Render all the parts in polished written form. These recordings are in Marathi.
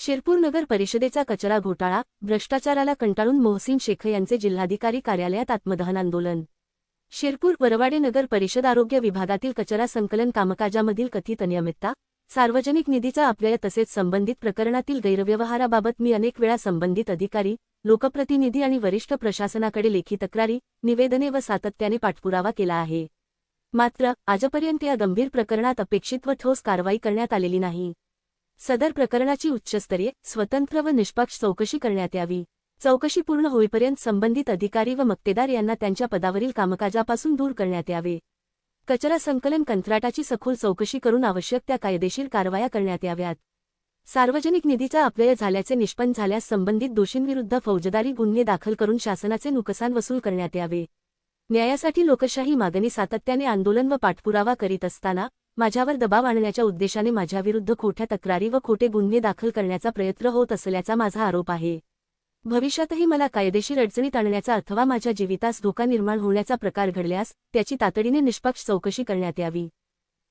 शिरपूर नगर परिषदेचा कचरा घोटाळा, भ्रष्टाचाराला कंटाळून मोहसिन शेख यांचे जिल्हाधिकारी कार्यालयात आत्मदहन आंदोलन। शिरपूर वरवाडे नगर परिषद आरोग्य विभागातील कचरा संकलन कामकाजामधील कथित अनियमितता, सार्वजनिक निधीचा अपव्यय तसेच संबंधित प्रकरणातील गैरव्यवहाराबाबत मी अनेक वेळा संबंधित अधिकारी, लोकप्रतिनिधी आणि वरिष्ठ प्रशासनाकडे लेखी तक्रारी, निवेदने व सातत्याने पाठपुरावा केला आहे। मात्र आजपर्यंत या गंभीर प्रकरणात अपेक्षित व ठोस कारवाई करण्यात आलेली नाही। सदर प्रकरणाची उच्चस्तरीय, स्वतंत्र व निष्पक्ष चौकशी करण्यात यावी। चौकशी पूर्ण होईपर्यंत संबंधित अधिकारी व मक्तेदार यांना त्यांच्या पदावरील कामकाजापासून दूर करण्यात यावे। कचरा संकलन कंत्राटाची सखोल चौकशी करून आवश्यक त्या कायदेशीर कारवाया करण्यात याव्यात। सार्वजनिक निधीचा अपव्यय झाल्याचे निष्पन्न झाल्यास संबंधित दोषींविरुद्ध फौजदारी गुन्हे दाखल करून शासनाचे नुकसान वसूल करण्यात यावे। न्यायासाठी लोकशाही मागणी सातत्याने आंदोलन व पाठपुरावा करीत असताना माझ्यावर दबाव आणण्याच्या उद्देशाने माझ्याविरुद्ध खोट्या तक्रारी व खोटे गुन्हे दाखल करण्याचा प्रयत्न होत असल्याचा माझा आरोप आहे। भविष्यातही मला कायदेशीर अडचणीत आणण्याचा अथवा माझ्या जीवितास धोका निर्माण होण्याचा प्रकार घडल्यास त्याची तातडीने निष्पक्ष चौकशी करण्यात यावी।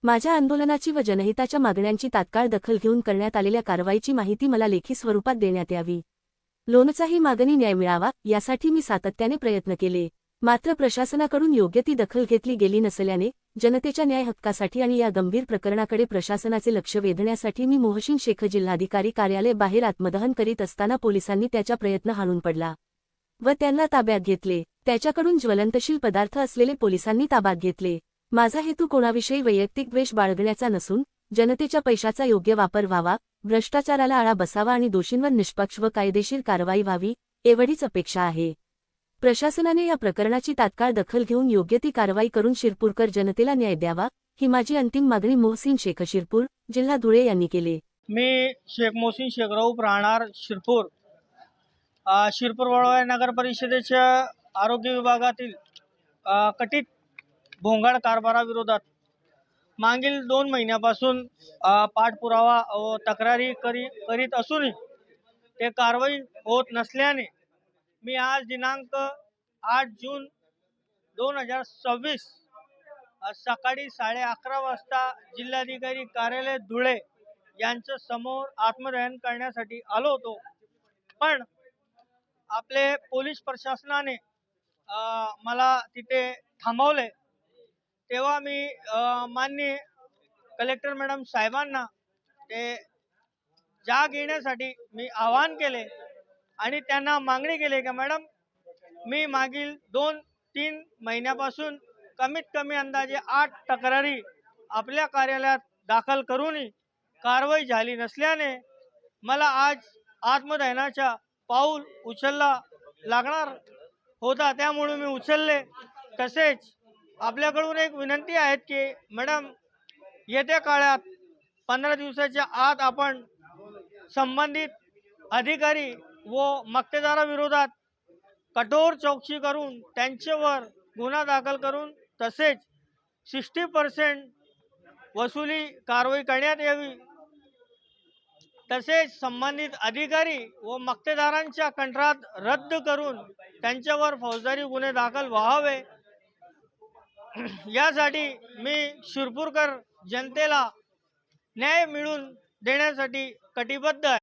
माझ्या आंदोलनाची व जनहिताच्या मागण्यांची तात्काळ दखल घेऊन करण्यात आलेल्या कारवाईची माहिती मला लेखी स्वरूपात देण्यात यावी। लोणचाही मागणी न्याय मिळावा यासाठी मी सातत्याने प्रयत्न केले, मात्र प्रशासनाकडून योग्य ती दखल घेतली गेली नसल्याने जनतेच्या न्याय हक्कासाठी आणि या गंभीर प्रकरणाकडे प्रशासनाचे लक्ष वेधण्यासाठी मी मोहसिन शेख जिल्हाधिकारी कार्यालय बाहेर आत्मदहन करीत असताना पोलिसांनी त्याचा प्रयत्न हाणून पडला व त्यांना ताब्यात घेतले। त्याच्याकडून ज्वलंतशील पदार्थ असलेले पोलिसांनी ताब्यात घेतले। माझा हेतू कोणाविषयी वैयक्तिक द्वेष बाळगण्याचा नसून जनतेच्या पैशाचा योग्य वापर व्हावा, भ्रष्टाचाराला आळा बसावा आणि दोषींवर निष्पक्ष व कायदेशीर कारवाई व्हावी एवढीच अपेक्षा आहे। प्रशासनाने या प्रकरणाची तात्काळ दखल घेऊन योग्य ती कारवाई करून शिरपूरकर जनतेला न्याय द्यावा ही माझी अंतिम मागणी मोहसिन शेख शिरपूर, जिल्हा धुळे यांनी केले। मी शेख मोहसिन शेख राऊफ राहणार शिरपूर। शिरपूर वरवाडे नगर परिषदेच्या आरोग्य विभागातील कथित भोंगाळ कारभाराविरोधात मागील 2 महिन्यापासून पाठपुरावा व तक्रारी करीत असूनही ते कारवाई होत नसल्याने मी आज दिनांक 8 जून 2026 सकाळी 11:30 वाजता जिल्हाधिकारी कार्यालय धुळे यांच्या समोर आत्मदहन करण्यासाठी आलो होतो। पण आपले पोलीस प्रशासनाने मला तिथे थांबवले। तेव्हा मी माननीय कलेक्टर मॅडम साहेबांना ते जाग येण्यासाठी मी आवाहन केले आणि त्यांना मागणी केली की मॅडम, मी मागील 2-3 महिन्यापासून कमीत कमी अंदाजे 8 तक्रारी आपल्या कार्यालयात दाखल करूनही कारवाई झाली नसल्याने मला आज आत्मदहनाचा पाऊल उचलला लागणार होता, त्यामुळे मी उचलले। तसेच आपल्याकडून एक विनंती आहे की मॅडम, येत्या काळात 15 दिवसाच्या आत आपण संबंधित अधिकारी व मक्तेदाराविरोधात कठोर चौकशी करून त्यांच्यावर गुन्हा दाखल करून तसेच 60% वसुली कारवाई करण्यात यावी। तसेच संबंधित अधिकारी व मक्तेदारांच्या कंत्राट रद्द करून त्यांच्यावर फौजदारी गुन्हे दाखल व्हावे यासाठी मी शिरपूरकर जनतेला न्याय मिळवून देण्यासाठी कटिबद्ध आहे।